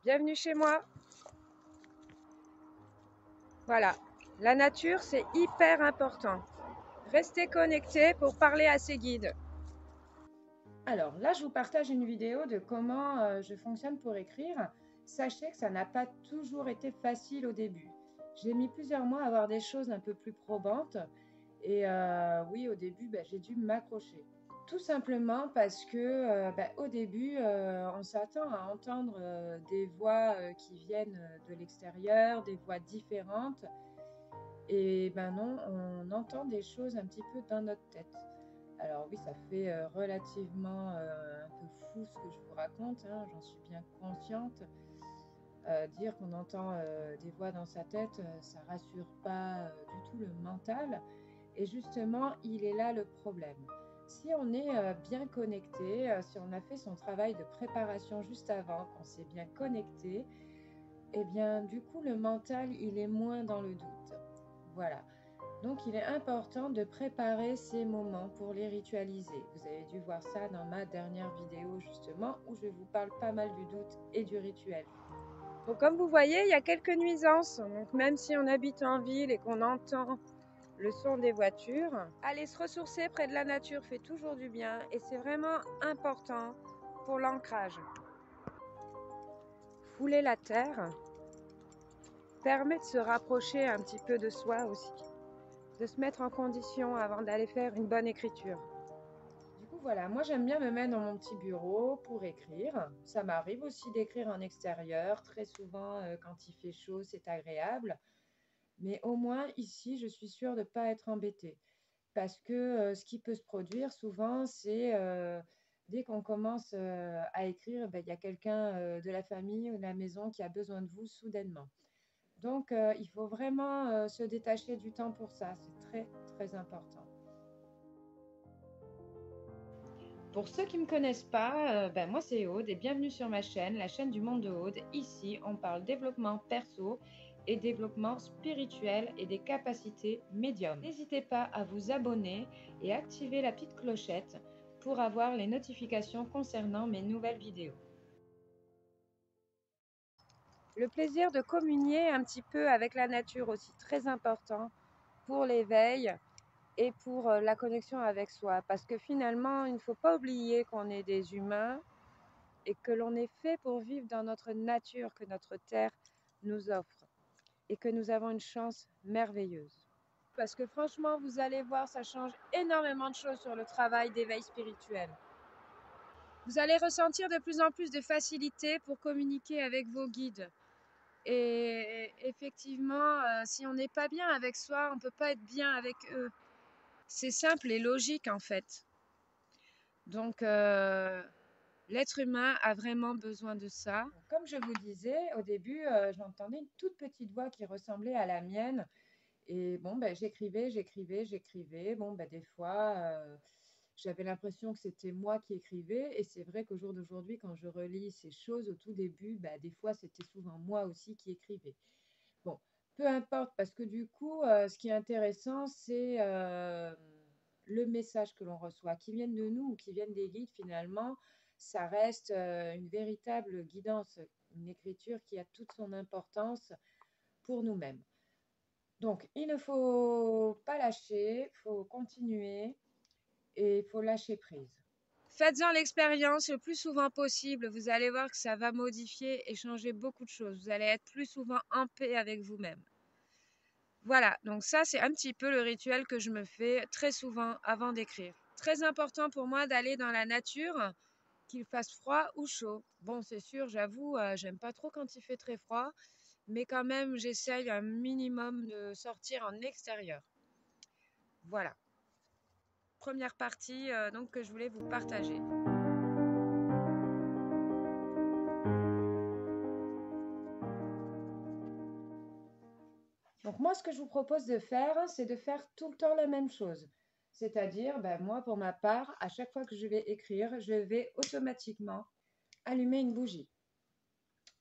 Bienvenue chez moi. Voilà, la nature c'est hyper important. Restez connectés pour parler à ses guides. Alors là, je vous partage une vidéo de comment je fonctionne pour écrire. Sachez que ça n'a pas toujours été facile au début. J'ai mis plusieurs mois à avoir des choses un peu plus probantes. Et oui, au début, j'ai dû m'accrocher. Tout simplement parce que au début, on s'attend à entendre des voix qui viennent de l'extérieur, des voix différentes. Et ben non, on entend des choses un petit peu dans notre tête. Alors oui, ça fait relativement un peu fou ce que je vous raconte, hein, j'en suis bien consciente. Dire qu'on entend des voix dans sa tête, ça rassure pas du tout le mental. Et justement, il est là le problème. Si on est bien connecté, si on a fait son travail de préparation juste avant, qu'on s'est bien connecté, eh bien du coup le mental, il est moins dans le doute. Voilà. Donc il est important de préparer ces moments pour les ritualiser. Vous avez dû voir ça dans ma dernière vidéo justement où je vous parle pas mal du doute et du rituel. Donc comme vous voyez, il y a quelques nuisances. Donc même si on habite en ville et qu'on entend le son des voitures, aller se ressourcer près de la nature fait toujours du bien et c'est vraiment important pour l'ancrage. Fouler la terre permet de se rapprocher un petit peu de soi aussi, de se mettre en condition avant d'aller faire une bonne écriture. Du coup, voilà, moi j'aime bien me mettre dans mon petit bureau pour écrire. Ça m'arrive aussi d'écrire en extérieur. Très souvent, quand il fait chaud, c'est agréable. Mais au moins ici, je suis sûre de ne pas être embêtée. Parce que ce qui peut se produire souvent, c'est dès qu'on commence à écrire, il y a quelqu'un de la famille ou de la maison qui a besoin de vous soudainement. Donc, il faut vraiment se détacher du temps pour ça. C'est très, très important. Pour ceux qui ne me connaissent pas, moi c'est Aude et bienvenue sur ma chaîne, la chaîne du monde de Aude. Ici, on parle développement perso et développement spirituel et des capacités médium. N'hésitez pas à vous abonner et activer la petite clochette pour avoir les notifications concernant mes nouvelles vidéos. Le plaisir de communier un petit peu avec la nature aussi, très important pour l'éveil et pour la connexion avec soi. Parce que finalement, il ne faut pas oublier qu'on est des humains et que l'on est fait pour vivre dans notre nature que notre terre nous offre et que nous avons une chance merveilleuse. Parce que franchement, vous allez voir, ça change énormément de choses sur le travail d'éveil spirituel. Vous allez ressentir de plus en plus de facilité pour communiquer avec vos guides. Et effectivement, si on n'est pas bien avec soi, on ne peut pas être bien avec eux. C'est simple et logique en fait. Donc, l'être humain a vraiment besoin de ça. Comme je vous disais, au début, j'entendais une toute petite voix qui ressemblait à la mienne. Et bon, j'écrivais. Bon, des fois, j'avais l'impression que c'était moi qui écrivais. Et c'est vrai qu'au jour d'aujourd'hui, quand je relis ces choses, au tout début, des fois, c'était souvent moi aussi qui écrivais. Bon, peu importe, parce que du coup, ce qui est intéressant, c'est le message que l'on reçoit, qui viennent de nous ou qui viennent des guides, finalement, ça reste une véritable guidance, une écriture qui a toute son importance pour nous-mêmes. Donc, il ne faut pas lâcher, il faut continuer et il faut lâcher prise. Faites-en l'expérience le plus souvent possible. Vous allez voir que ça va modifier et changer beaucoup de choses. Vous allez être plus souvent en paix avec vous-même. Voilà, donc ça c'est un petit peu le rituel que je me fais très souvent avant d'écrire. Très important pour moi d'aller dans la nature, qu'il fasse froid ou chaud. Bon, c'est sûr, j'avoue, j'aime pas trop quand il fait très froid, mais quand même j'essaye un minimum de sortir en extérieur. Voilà, première partie donc que je voulais vous partager. Donc moi, ce que je vous propose de faire, c'est de faire tout le temps la même chose. C'est-à-dire, moi, pour ma part, à chaque fois que je vais écrire, je vais automatiquement allumer une bougie.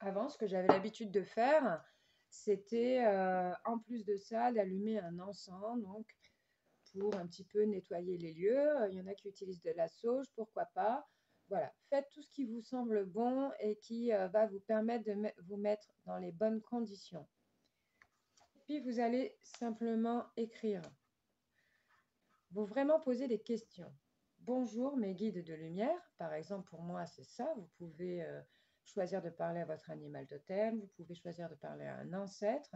Avant, ce que j'avais l'habitude de faire, c'était, en plus de ça, d'allumer un encens, donc pour un petit peu nettoyer les lieux. Il y en a qui utilisent de la sauge, pourquoi pas. Voilà, faites tout ce qui vous semble bon et qui va vous permettre de vous mettre dans les bonnes conditions. Puis vous allez simplement écrire. Vous vraiment poser des questions. Bonjour mes guides de lumière, par exemple pour moi c'est ça, vous pouvez choisir de parler à votre animal totem, vous pouvez choisir de parler à un ancêtre.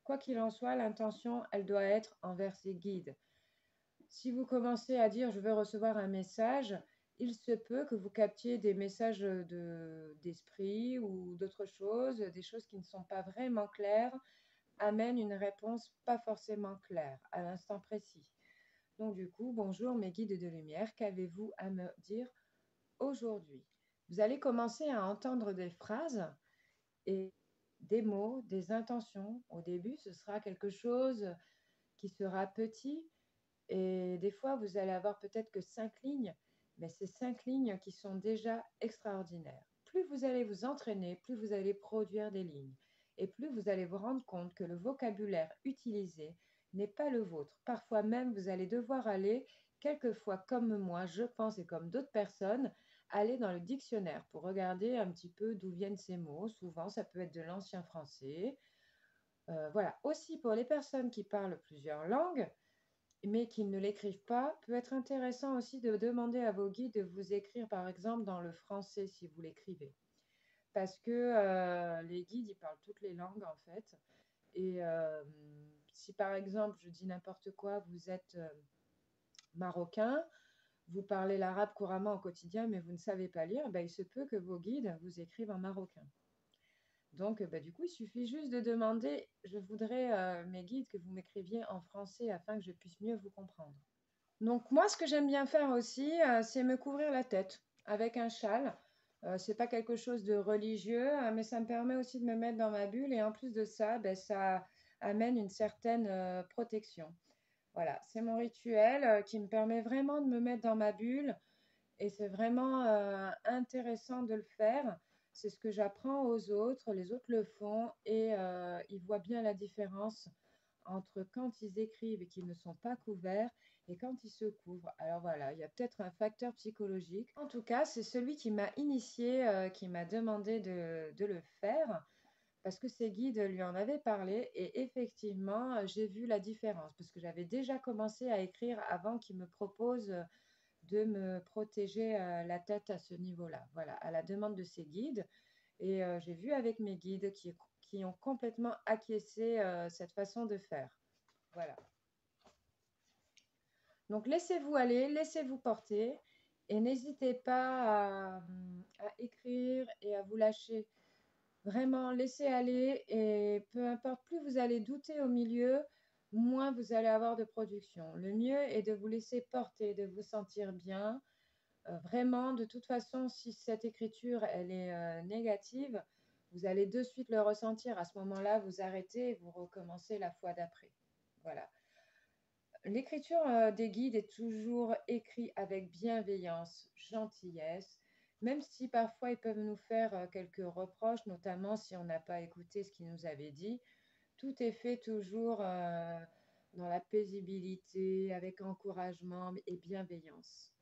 Quoi qu'il en soit, l'intention, elle doit être envers ses guides. Si vous commencez à dire je veux recevoir un message, il se peut que vous captiez des messages d'esprit ou d'autres choses, des choses qui ne sont pas vraiment claires, amènent une réponse pas forcément claire à l'instant précis. Donc du coup, bonjour mes guides de lumière, qu'avez-vous à me dire aujourd'hui? Vous allez commencer à entendre des phrases et des mots, des intentions. Au début, ce sera quelque chose qui sera petit et des fois, vous allez avoir peut-être que 5 lignes, mais ces 5 lignes qui sont déjà extraordinaires. Plus vous allez vous entraîner, plus vous allez produire des lignes et plus vous allez vous rendre compte que le vocabulaire utilisé n'est pas le vôtre. Parfois même, vous allez devoir aller, quelquefois comme moi, je pense, et comme d'autres personnes, aller dans le dictionnaire pour regarder un petit peu d'où viennent ces mots. Souvent, ça peut être de l'ancien français. Voilà. Aussi, pour les personnes qui parlent plusieurs langues, mais qui ne l'écrivent pas, peut être intéressant aussi de demander à vos guides de vous écrire, par exemple, dans le français si vous l'écrivez. Parce que les guides, ils parlent toutes les langues, en fait. Et si, par exemple, je dis n'importe quoi, vous êtes marocain, vous parlez l'arabe couramment au quotidien, mais vous ne savez pas lire, ben, il se peut que vos guides vous écrivent en marocain. Donc, du coup, il suffit juste de demander, je voudrais, mes guides, que vous m'écriviez en français afin que je puisse mieux vous comprendre. Donc moi, ce que j'aime bien faire aussi, c'est me couvrir la tête avec un châle. C'est pas quelque chose de religieux, mais ça me permet aussi de me mettre dans ma bulle et en plus de ça, ben, ça amène une certaine protection. Voilà, c'est mon rituel qui me permet vraiment de me mettre dans ma bulle et c'est vraiment intéressant de le faire. C'est ce que j'apprends aux autres, les autres le font et ils voient bien la différence entre quand ils écrivent et qu'ils ne sont pas couverts et quand ils se couvrent. Alors voilà, il y a peut-être un facteur psychologique. En tout cas, c'est celui qui m'a initié, qui m'a demandé de le faire parce que ses guides lui en avaient parlé et effectivement, j'ai vu la différence parce que j'avais déjà commencé à écrire avant qu'il me propose de me protéger la tête à ce niveau-là. Voilà, à la demande de ses guides. Et j'ai vu avec mes guides qui ont complètement acquiescé cette façon de faire. Voilà. Donc laissez-vous aller, laissez-vous porter et n'hésitez pas à écrire et à vous lâcher. Vraiment, laissez aller et peu importe, plus vous allez douter au milieu, moins vous allez avoir de production. Le mieux est de vous laisser porter, de vous sentir bien. Vraiment, de toute façon, si cette écriture, elle est négative, vous allez de suite le ressentir. À ce moment-là, vous arrêtez et vous recommencez la fois d'après. Voilà. L'écriture des guides est toujours écrite avec bienveillance, gentillesse, même si parfois ils peuvent nous faire quelques reproches, notamment si on n'a pas écouté ce qu'ils nous avaient dit. Tout est fait toujours dans la paisibilité, avec encouragement et bienveillance.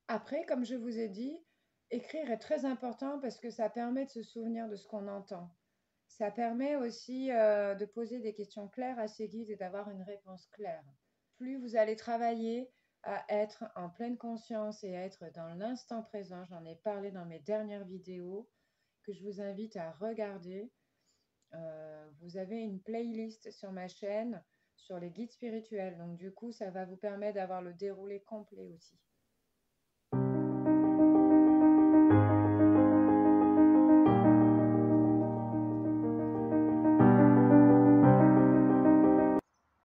Après, comme je vous ai dit, écrire est très important parce que ça permet de se souvenir de ce qu'on entend. Ça permet aussi de poser des questions claires à ses guides et d'avoir une réponse claire. Plus vous allez travailler à être en pleine conscience et à être dans l'instant présent, j'en ai parlé dans mes dernières vidéos que je vous invite à regarder. Vous avez une playlist sur ma chaîne sur les guides spirituels. Donc du coup, ça va vous permettre d'avoir le déroulé complet aussi.